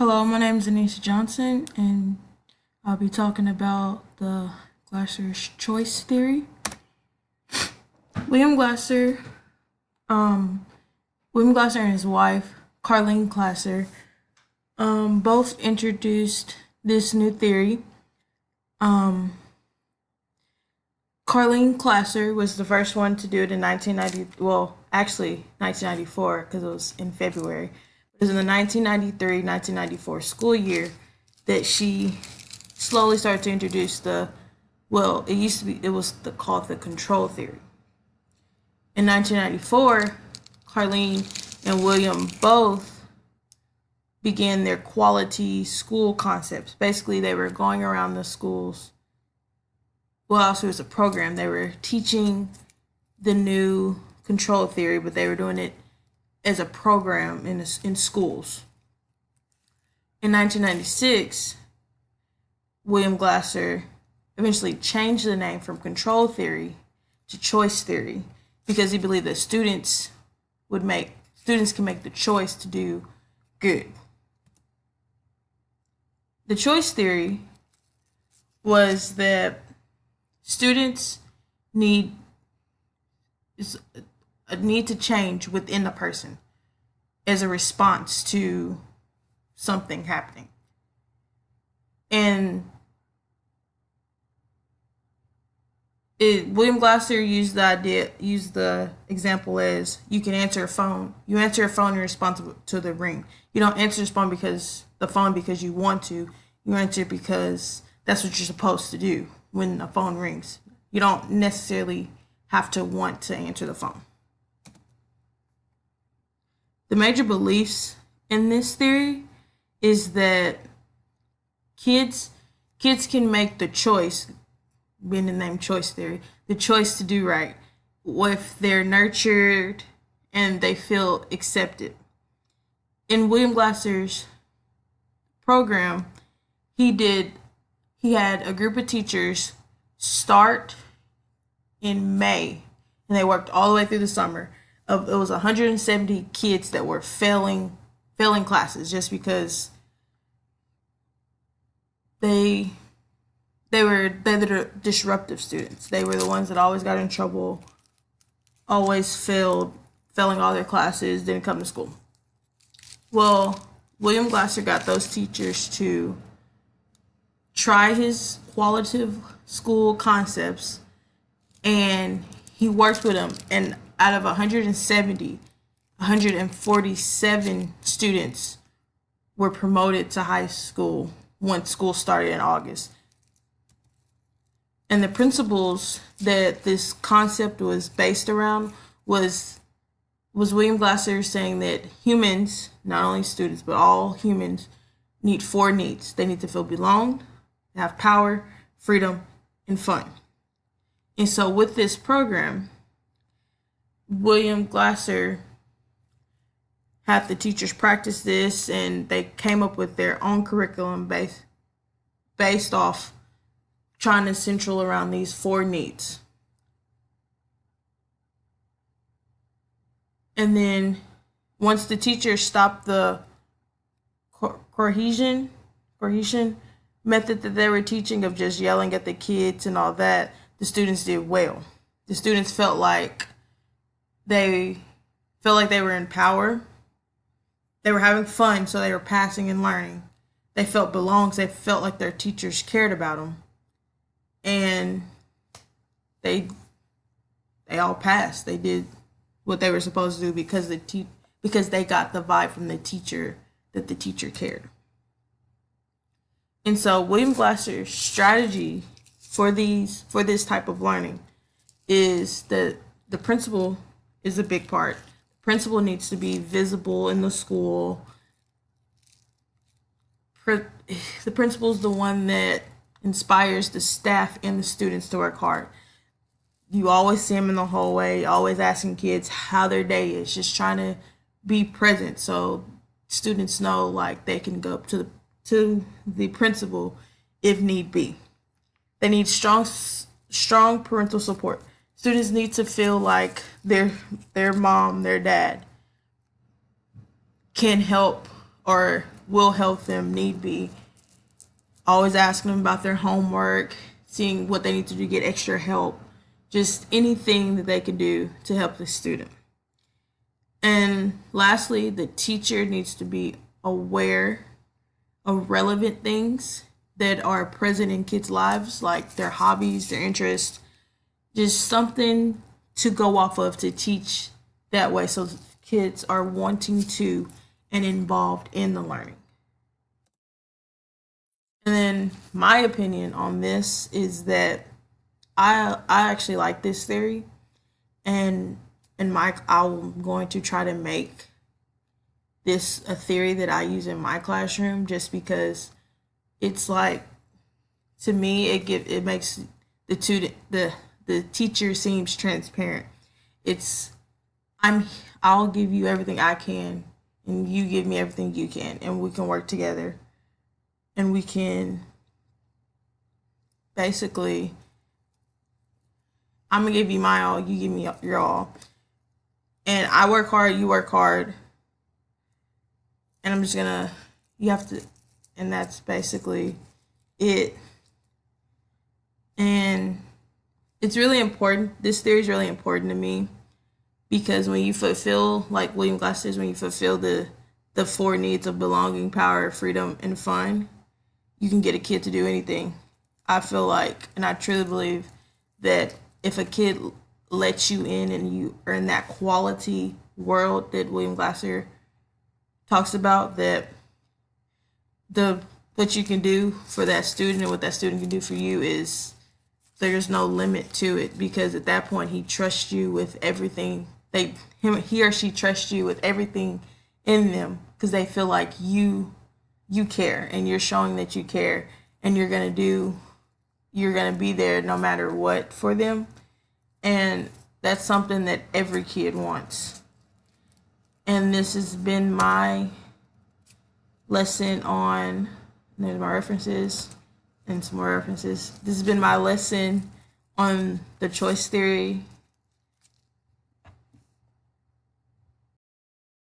Hello, my name is Anisha Johnson, and I'll be talking about the Glasser's choice theory. William Glasser, um, William Glasser and his wife, Carlene Glasser, both introduced this new theory. Um, Carlene Glasser was the first one to do it in 1990. Well, actually 1994 because it was in February. It was in the 1993-1994 school year that she slowly started to introduce it used to be, it was called the control theory. In 1994, Carlene and William both began their quality school concepts. Basically, they were going around the schools. Well, also it was a program. They were teaching the new control theory, but they were doing it as a program in schools. In 1996, William Glasser eventually changed the name from control theory to choice theory because he believed that students can make the choice to do good. The choice theory was that students need a need to change within the person as a response to something happening. And William Glasser used the example as you can answer a phone. You answer a phone, you're responsible to the ring. You don't answer the phone because you want to. You answer because that's what you're supposed to do when a phone rings. You don't necessarily have to want to answer the phone. The major beliefs in this theory is that kids can make the choice, being the name choice theory, the choice to do right if they're nurtured and they feel accepted. In William Glasser's program, he had a group of teachers start in May and they worked all the way through the summer. It was 170 kids that were failing classes just because they're the disruptive students. They were the ones that always got in trouble, always failing all their classes, didn't come to school. Well, William Glasser got those teachers to try his qualitative school concepts, and he worked with them. And out of 170, 147 students were promoted to high school once school started in August. And the principles that this concept was based around was William Glasser saying that humans, not only students, but all humans, need four needs. They need to feel belonged, have power, freedom, and fun. And so with this program, William Glasser had the teachers practice this, and they came up with their own curriculum based off trying to central around these four needs. And then once the teachers stopped the cohesion method that they were teaching of just yelling at the kids and all that, the students did well. The students felt like they were in power. They were having fun, so they were passing and learning. They felt belonged. They felt like their teachers cared about them, and they all passed. They did what they were supposed to do because they got the vibe from the teacher that the teacher cared. And so William Glasser's strategy for this type of learning is that the principal is a big part. The principal needs to be visible in the school. The principal is the one that inspires the staff and the students to work hard. You always see them in the hallway, always asking kids how their day is, just trying to be present so students know like they can go up to the principal if need be. They need strong parental support. Students need to feel like their mom, their dad can help or will help them need be. Always asking them about their homework, seeing what they need to do to get extra help, just anything that they can do to help the student. And lastly, the teacher needs to be aware of relevant things that are present in kids' lives, like their hobbies, their interests, just something to go off of to teach that way so kids are wanting to and involved in the learning. And then my opinion on this is that I actually like this theory, and I'm going to try to make this a theory that I use in my classroom, just because it's like, to me, it makes the teacher seems transparent. It's I'm I'll give you everything I can, and you give me everything you can, and we can work together, and we can basically, I'm gonna give you my all, you give me your all, and I work hard, you work hard, and I'm just gonna you have to, and that's basically it. And it's really important. This theory is really important to me because when you fulfill, like William Glass says, when you fulfill the four needs of belonging, power, freedom, and fun, you can get a kid to do anything. I feel like, and I truly believe that if a kid lets you in and you are in that quality world that William Glasser talks about, that the what you can do for that student and what that student can do for you is, there's no limit to it, because at that point he trusts you with everything. He or she trusts you with everything in them because they feel like you care, and you're showing that you care, and you're gonna be there no matter what for them. And that's something that every kid wants. And this has been my lesson on, there's my references and some more references. This has been my lesson on the choice theory